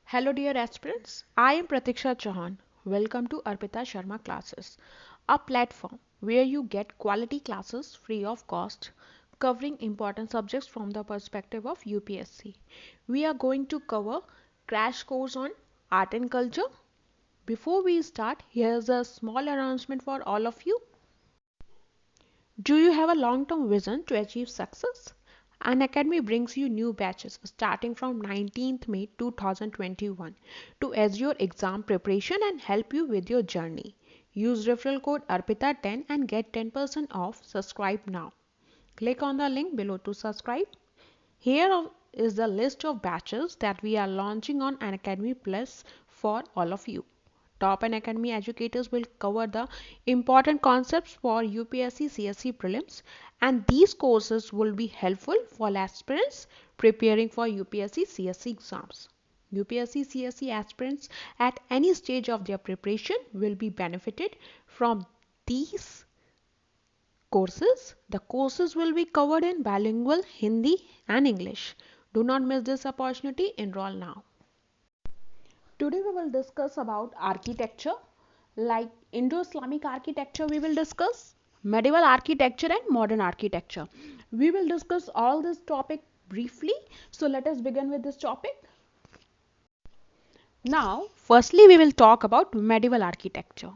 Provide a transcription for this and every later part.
Hello, dear aspirants. I am Pratiksha Chauhan. Welcome to Arpita Sharma Classes, a platform where you get quality classes free of cost, covering important subjects from the perspective of UPSC. We are going to cover crash course on art and culture. Before we start, here's a small announcement for all of you. Do you have a long term vision to achieve success? An Academy brings you new batches starting from 19th May 2021 to aid your exam preparation and help you with your journey. Use referral code ARPITA10 and get 10% off. Subscribe now. Click on the link below to subscribe. Here is the list of batches that we are launching on Unacademy Plus for all of you. Top Unacademy educators will cover the important concepts for UPSC CSE prelims, and these courses will be helpful for aspirants preparing for UPSC CSE exams. UPSC CSE aspirants at any stage of their preparation will be benefited from these courses. The courses will be covered in bilingual Hindi and English. Do not miss this opportunity. Enroll now. Today we will discuss about architecture, like Indo-Islamic architecture we will discuss, medieval architecture and modern architecture. We will discuss all this topic briefly. So let us begin with this topic. Now, firstly we will talk about medieval architecture.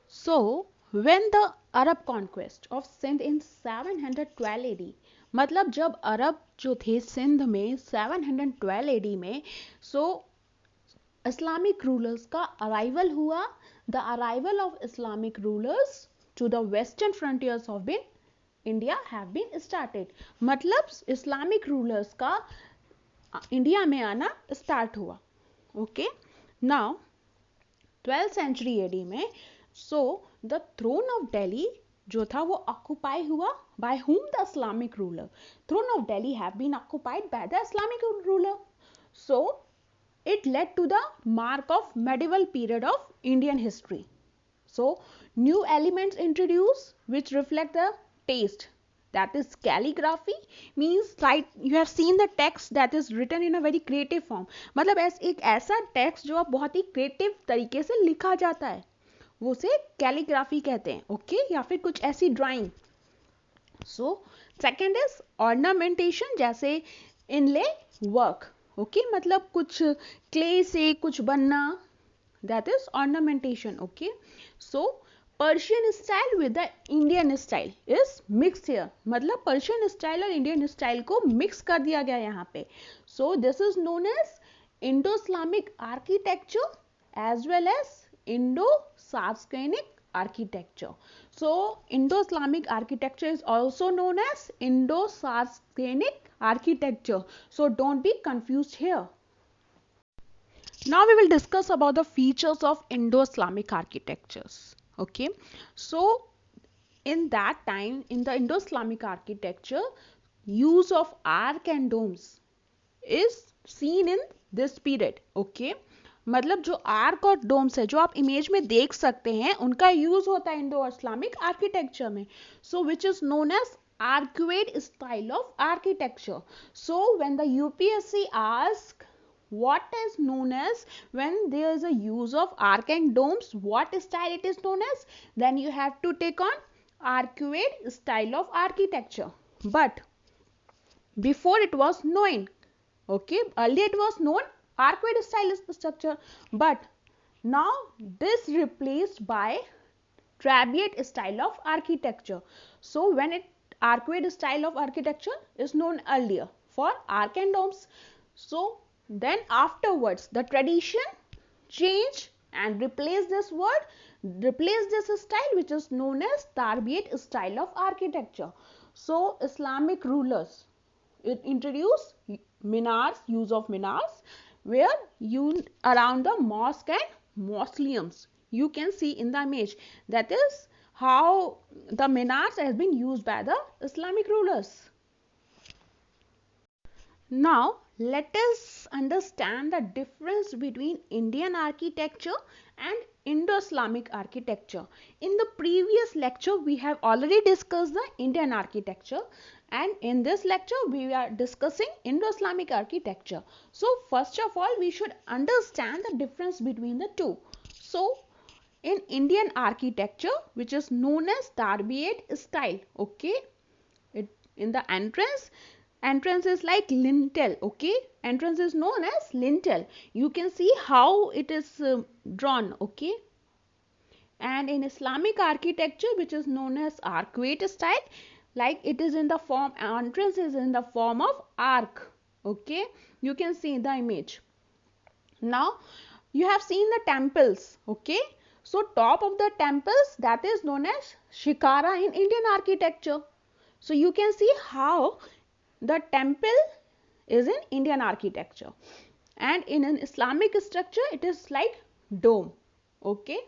So, when the Arab conquest of Sindh in 712 AD, मतलब जब अरब जो थे सिंध में 712 AD में, so Islamic rulers का arrival हुआ, the arrival of Islamic rulers to the western frontiers of India have been started. मतलब Islamic rulers का इंडिया में आना स्टार्ट हुआ. Okay, now 12th century AD में so the throne of Delhi जो था वो ऑक्युपाई हुआ by whom? The Islamic ruler. Throne of Delhi have been occupied by the Islamic ruler. So it led to the mark of medieval period of Indian history. So new elements introduced which reflect the taste, that is calligraphy, means right you have seen the text that is written in a very creative form. मतलब एक ऐसा text जो बहुत ही creative तरीके से लिखा जाता है वो उसे कैलीग्राफी कहते हैं. ओके या फिर कुछ ऐसी drawing. So second is ornamentation, जैसे इनले वर्क. ओके मतलब कुछ क्ले से कुछ बनना, that is ornamentation. Okay so Persian style with the Indian style is mix here, मतलब पर्शियन स्टाइल और इंडियन स्टाइल को मिक्स कर दिया गया यहाँ पे. So this is known as Indo Islamic architecture as well as Indo-Saracenic architecture. So Indo-Islamic architecture is also known as Indo-Saracenic architecture. So don't be confused here. Now we will discuss about the features of Indo-Islamic architectures. Okay, so in that time in the Indo-Islamic architecture, use of arc and domes is seen in this period. Okay, मतलब जो arc और डोम्स है जो आप image में देख सकते हैं उनका यूज होता है इंडो इस्लामिक आर्किटेक्चर में. So which is known as arcuate style of architecture. So when the UPSC asks what is known as when there is a use of arc and domes, what style it is known as, then you have to take on arcuate style of architecture. But before it was known, okay, earlier it was known arcuate style is the structure, but now this replaced by trabeate style of architecture. So when it arcuate style of architecture is known earlier for arc and domes. So then afterwards the tradition changed and replaced this word, replaced this style which is known as trabeate style of architecture. So Islamic rulers it introduced minars, use of minars, where you around the mosque and mausoleums. You can see in the image that is how the minars has been used by the Islamic rulers. Now let us understand the difference between Indian architecture and Indo-Islamic architecture. In the previous lecture, we have already discussed the Indian architecture, and in this lecture, we are discussing Indo-Islamic architecture. So, first of all, we should understand the difference between the two. So, in Indian architecture, which is known as Darbiate style, okay, in the entrance is like lintel, okay, entrance is known as lintel. You can see how it is drawn, okay. And in Islamic architecture, which is known as arcuate style, like it is in the form, entrance is in the form of arc, okay. You can see the image. Now you have seen the temples, okay. So top of the temples, that is known as shikara in Indian architecture. So you can see how the temple is in Indian architecture, and in an Islamic structure it is like dome, okay.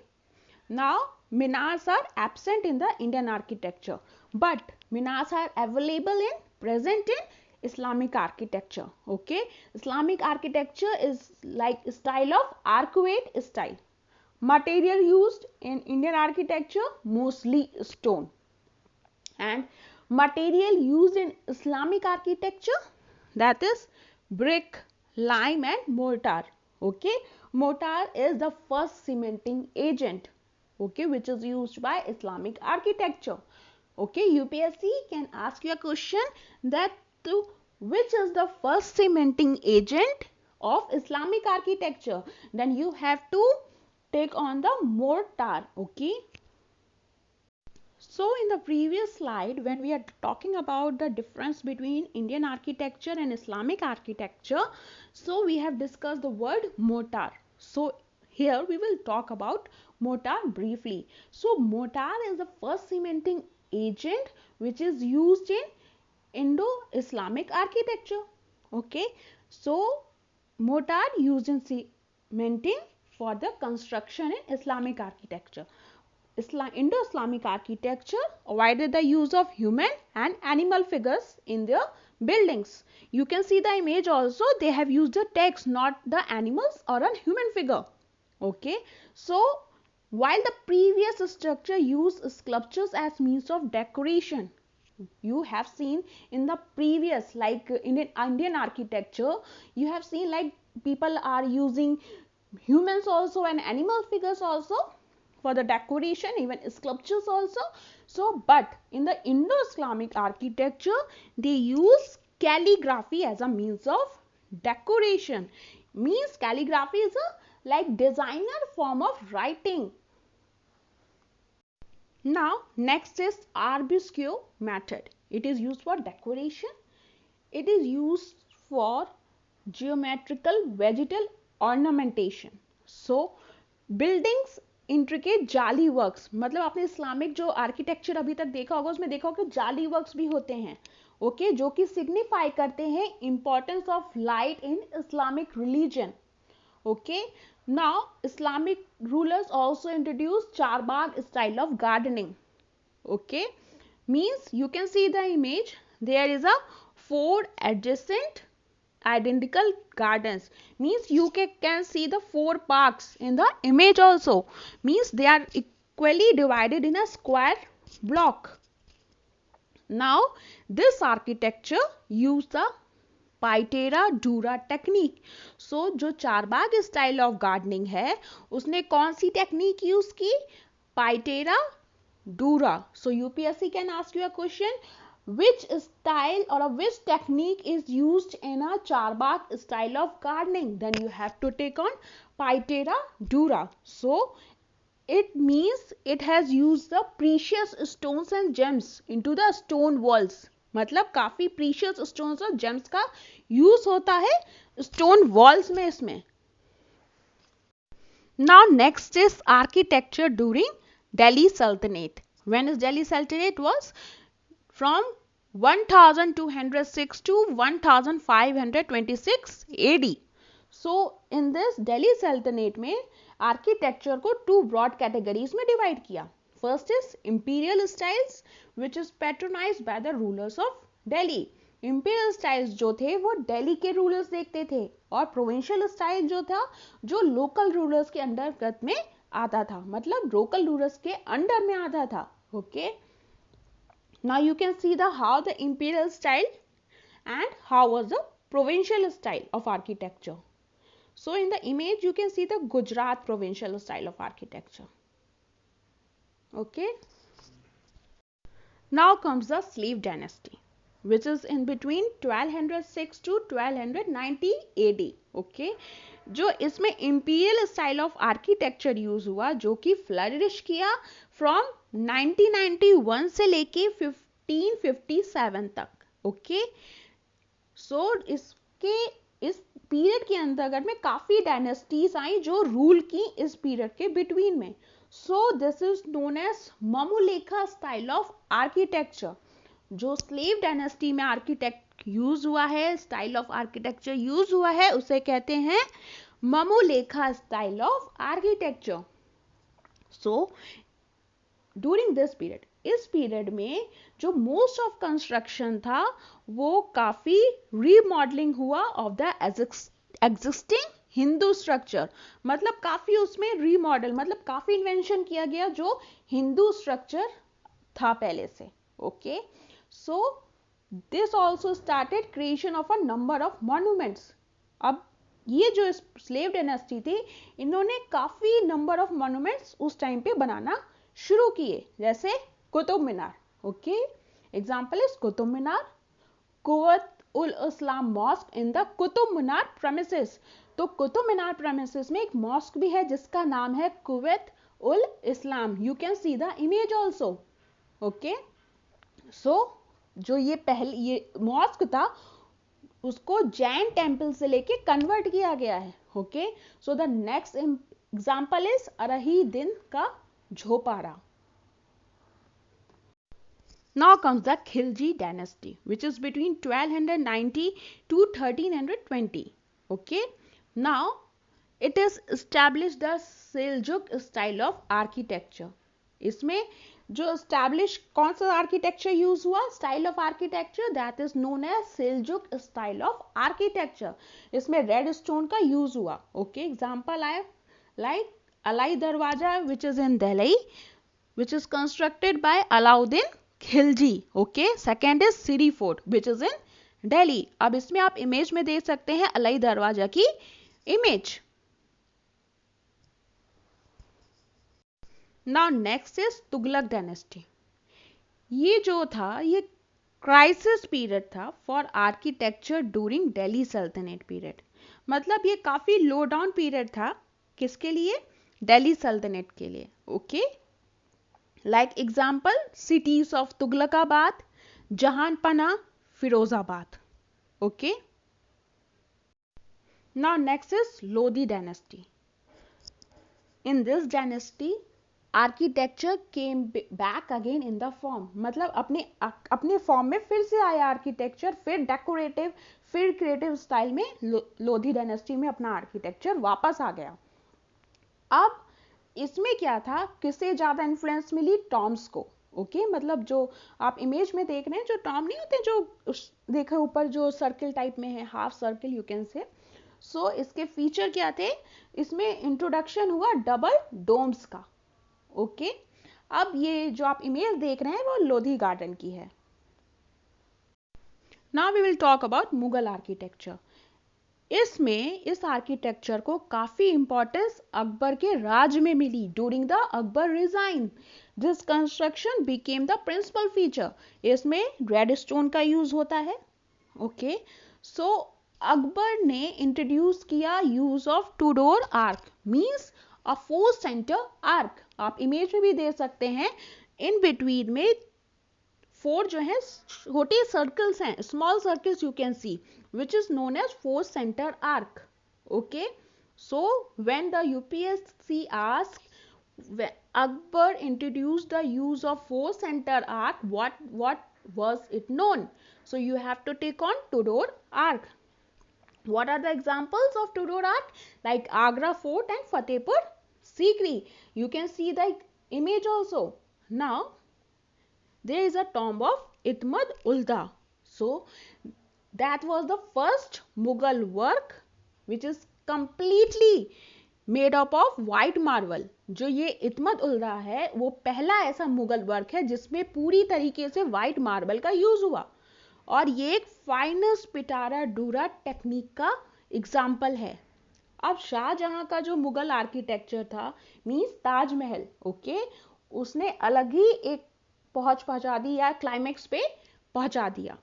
Now minars are absent in the Indian architecture, but minars are available in present in Islamic architecture, okay. Islamic architecture is like style of arcuate style. Material used in Indian architecture mostly stone, and material used in Islamic architecture, that is brick, lime and mortar, okay. Mortar is the first cementing agent, okay, which is used by Islamic architecture, okay. UPSC can ask you a question that which is the first cementing agent of Islamic architecture, then you have to take on the mortar, okay. So in the previous slide, when we are talking about the difference between Indian architecture and Islamic architecture, so we have discussed the word mortar. So here we will talk about mortar briefly. So mortar is the first cementing agent which is used in Indo-Islamic architecture. Okay. So mortar used in cementing for the construction in Islamic architecture. Indo-Islamic architecture avoided the use of human and animal figures in their buildings. You can see the image also, they have used the text, not the animals or a human figure. Okay. So while the previous structure used sculptures as means of decoration, you have seen in the previous, like in Indian architecture, you have seen like people are using humans also and animal figures also for the decoration, even sculptures also. So but in the Indo-Islamic architecture, they use calligraphy as a means of decoration. Means calligraphy is a like designer form of writing. Now next is arabesque method. It is used for decoration. It is used for geometrical vegetal ornamentation. So buildings intricate जाली works, मतलब आपने Islamic जो architecture अभी तक देखा होगा उसमें देखा होगा जाली वर्क्स भी होते हैं, ओके, जो कि सिग्निफाई करते हैं importance of light in Islamic religion, okay. Now Islamic rulers also introduce Charbagh style of gardening, okay. Means you can see the image, there is a 4 adjacent identical gardens, means you can see the 4 parks in the image also, means they are equally divided in a square block. Now this architecture use the pietra dura technique. So जो Charbagh style of gardening है उसने कौन सी technique use की? Pietra dura. So UPSC can ask you a question, which style or which technique is used in a charbagh style of gardening? Then you have to take on paitera dura. So it means it has used the precious stones and gems into the stone walls. मतलब काफी precious stones और gems का use होता है stone walls में इसमें. Now next is architecture during Delhi Sultanate. When is Delhi Sultanate was? From 1206 to 1526 AD. So in this Delhi Sultanate में architecture को 2 ब्रॉड कैटेगरीज में डिवाइड किया. First is imperial styles which is patronised by the rulers of Delhi. Imperial styles जो थे वो दिल्ली के rulers देखते थे, और प्रोविंशियल स्टाइल जो था जो लोकल रूलर्स के अंतर्गत में आता था, मतलब लोकल रूलर्स के अंडर में आता था. Okay, now you can see the how the imperial style and how was the provincial style of architecture. So in the image you can see the Gujarat provincial style of architecture. Okay, now comes the slave dynasty, which is in between 1206 to 1290 AD. Okay, जो इसमें imperial style of architecture use हुआ, जो कि flourish किया from 1991 से लेके 1557 तक. Okay, सो इसके इस पीरियड के अंतर्गत में काफी डायनेस्टीज आई जो रूल की इस पीरियड के बिटवीन में. So this is known as Mamluk style of architecture. जो स्लेव डायनेस्टी में आर्किटेक्ट यूज हुआ है, स्टाइल ऑफ आर्किटेक्चर यूज हुआ है, उसे कहते हैं Mamluk style of architecture. So during this period, इस पीरियड में जो मोस्ट ऑफ कंस्ट्रक्शन था वो काफी रीमॉडलिंग हुआ of the existing Hindu structure. मतलब काफी उसमें रीमॉडल, मतलब काफी इन्वेंशन किया गया जो हिंदू स्ट्रक्चर था पहले से. Okay, so this also started creation of a number of monuments. अब ये जो स्लेव डायनेस्टी थी, इन्होंने काफी नंबर ऑफ मॉन्यूमेंट्स उस टाइम पे बनाना शुरू किए, जैसे Qutub Minar. Okay, example is Qutub Minar, Quwwat ul Islam mosque in the Qutub Minar premises. तो कुतुब मीनार प्रेमिसेस में एक मॉस्क भी है जिसका नाम है Quwwat ul Islam. You can see the image also. Okay, so जो ये मॉस्क था उसको जैन टेम्पल से लेके कन्वर्ट किया गया है. Okay, so the next example is Adhai Din Ka झोपड़ा. Now comes the Khilji dynasty, which is between 1290 to 1320. Okay, now it is established the Seljuk style of architecture. इसमें जो establish कौन सा आर्किटेक्चर यूज हुआ, style of architecture, that is known as Seljuk style of architecture. इसमें red stone का use हुआ. Okay, example I like Alai Darwaza which is in Delhi, which is constructed by Alauddin Khilji. Okay, second is Siri fort which is in Delhi. अब इसमें आप image में देख सकते हैं अलाई दरवाजा की image. Now next is Tughlaq dynasty. ये जो था ये क्राइसिस पीरियड था फॉर आर्किटेक्चर ड्यूरिंग दिल्ली सल्तनत पीरियड. मतलब ये काफी लो डाउन पीरियड था, किसके लिए, दिल्ली सल्तनत के लिए. Okay, like example cities of Tughlakabad, Jahanpanah, Firozabad. Okay, now next is Lodi dynasty. In this dynasty architecture came back again in the form. मतलब अपने फॉर्म में फिर से आया आर्किटेक्चर, फिर डेकोरेटिव, फिर क्रिएटिव स्टाइल में लोधी डायनेस्टी में अपना आर्किटेक्चर वापस आ गया. अब इसमें क्या था, किससे ज्यादा इन्फ्लुएंस मिली, टॉम्स को. ओके, मतलब जो आप इमेज में देख रहे हैं, जो टॉम नहीं होते जो देखा ऊपर जो सर्किल टाइप में है, half circle you can say. सो इसके फीचर क्या थे, इसमें इंट्रोडक्शन हुआ डबल डोम्स का. ओके, अब ये जो आप इमेज देख रहे हैं वो लोधी गार्डन की है. Now we will talk about Mughal architecture. इसमें इस आर्किटेक्चर को काफी इंपॉर्टेंस अकबर के राज में मिली. During the Akbar reign this construction became the principal feature. इसमें रेड स्टोन का यूज होता है. ओके, सो अकबर ने इंट्रोड्यूस किया use of Tudor arch, means a 4 centre arch. आप इमेज में भी देख सकते हैं, इन बिटवीन में 4 जो है छोटे सर्कल्स हैं, small circles you can C, which is known as 4 center arc. Okay, so when the UPSC asked Akbar introduced the use of 4 center arc, what was it known? So you have to take on Tudor arc. What are the examples of Tudor arc? Like Agra Fort and Fatehpur Sikri. You can see the image also. Now there is a tomb of Itmad Ulda. So that was the first Mughal work which is completely made up of white marble. जो ये इतमत उल्ला है वो पहला ऐसा Mughal work है जिसमें पूरी तरीके से व्हाइट मार्बल का यूज हुआ, और ये एक फाइनस्ट पिटारा डूरा टेक्निक का एग्जाम्पल है। अब शाहजहां का जो मुगल आर्किटेक्चर था, मींस ताजमहल, ओके, उसने अलग ही एक पहुंचा दी या क्लाइमेक्स पे पहुंचा दिया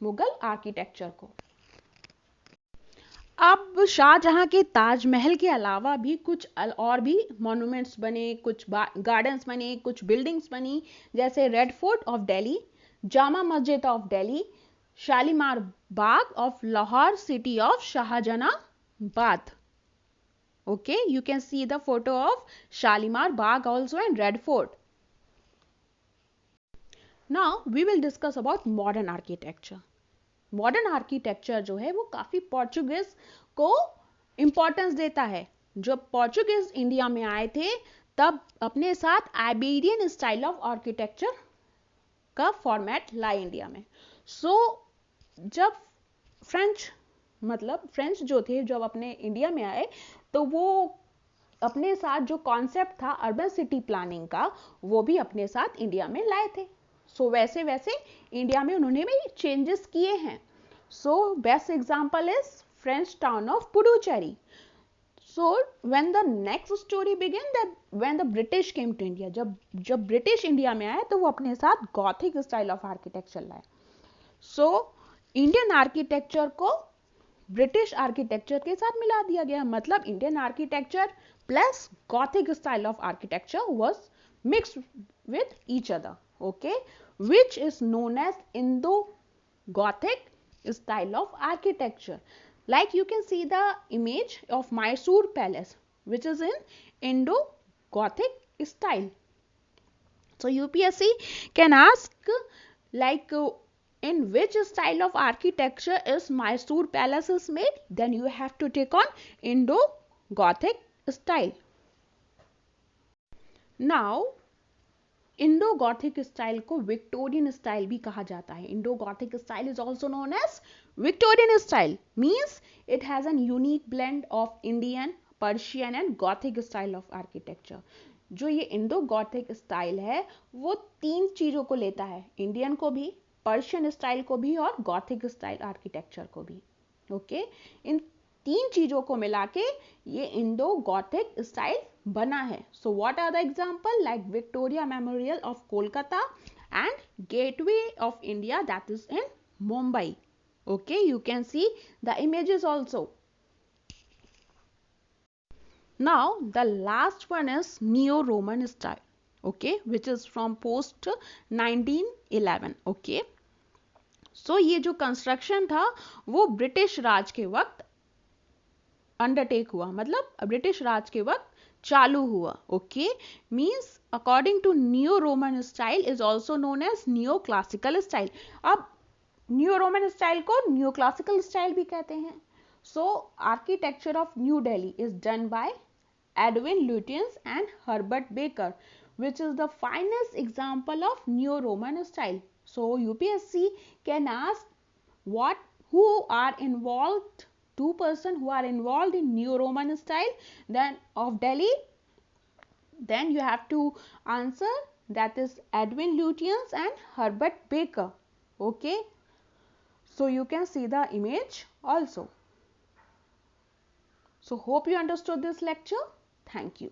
मुगल आर्किटेक्चर को। अब शाहजहां के ताजमहल के अलावा भी कुछ और भी मॉन्यूमेंट्स बने, कुछ गार्डन्स बने, कुछ बिल्डिंग्स बनी, जैसे Red Fort of Delhi, Jama Masjid of Delhi, Shalimar Bagh of Lahore, city of Shahjahanabad. Okay, you can see the photo of Shalimar Bagh also and Red Fort. Now we will discuss about modern architecture. Modern architecture जो है वो काफी Portuguese को importance देता है। जब Portuguese India में आए थे तब अपने साथ आइबेरियन स्टाइल ऑफ आर्किटेक्चर का फॉर्मेट लाए इंडिया में। सो जब फ्रेंच जो थे जब अपने इंडिया में आए तो वो अपने साथ जो कॉन्सेप्ट था अर्बन सिटी प्लानिंग का वो भी अपने साथ इंडिया में लाए थे। सो वैसे वैसे इंडिया में उन्होंने भी चेंजेस किए हैं। So best example is French town of Puducherry. So when the next story begin that when the British came to India, जब ब्रिटिश इंडिया में आए तो वो अपने साथ गॉथिक स्टाइल ऑफ आर्किटेक्चर लाए। सो इंडियन आर्किटेक्चर को ब्रिटिश आर्किटेक्चर के साथ मिला दिया गया, मतलब Indian architecture plus Gothic style of architecture was mixed with each other, okay, which is known as Indo-Gothic style of architecture. Like you can see the image of Mysore Palace, which is in Indo-Gothic style. So UPSC can ask like in which style of architecture is Mysore Palace is made, then you have to take on Indo-Gothic style. Now Indo Gothic style को Victorian style भी कहा जाता है। Indo Gothic style is also known as Victorian style, means it has an unique blend of Indian, Persian and Gothic style of architecture. जो ये Indo Gothic style है वो तीन चीजों को लेता है, इंडियन को भी, पर्शियन स्टाइल को भी और गॉथिक स्टाइल आर्किटेक्चर को भी। ओके, इन तीन चीजों को मिला के ये इंडो गॉथिक स्टाइल बना है। So what are the example, like Victoria Memorial of Kolkata and Gateway of India that is in Mumbai. Okay, you can see the images also. Now the last one is neo Roman style, okay, which is from post 1911। Okay, so ये जो construction था वो British राज के वक्त undertake हुआ, मतलब British राज के वक्त चालू हुआ। ओके, मींस according to neo Roman style is also known as neo classical style. अब नियो रोमन स्टाइल को नियो क्लासिकल स्टाइल भी कहते हैं। So architecture of New Delhi is done by Edwin Lutyens and Herbert Baker, which is the finest example of neo Roman style. So UPSC can ask who are involved, two person who are involved in neo Roman style then of Delhi, then you have to answer that is Edwin Lutyens and Herbert Baker. Okay, so you can see the image also. So hope you understood this lecture. Thank you.